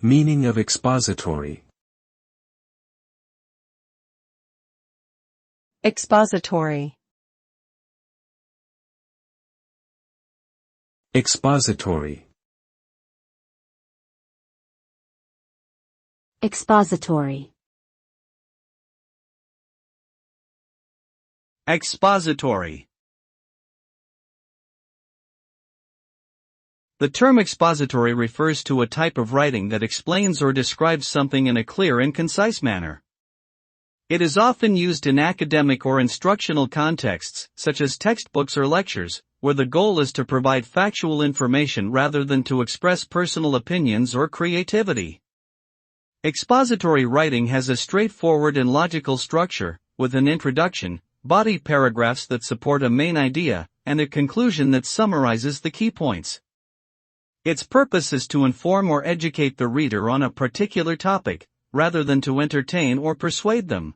Meaning of expository. Expository. Expository. Expository. Expository. The term expository refers to a type of writing that explains or describes something in a clear and concise manner. It is often used in academic or instructional contexts, such as textbooks or lectures, where the goal is to provide factual information rather than to express personal opinions or creativity. Expository writing has a straightforward and logical structure, with an introduction, body paragraphs that support a main idea, and a conclusion that summarizes the key points. Its purpose is to inform or educate the reader on a particular topic, rather than to entertain or persuade them.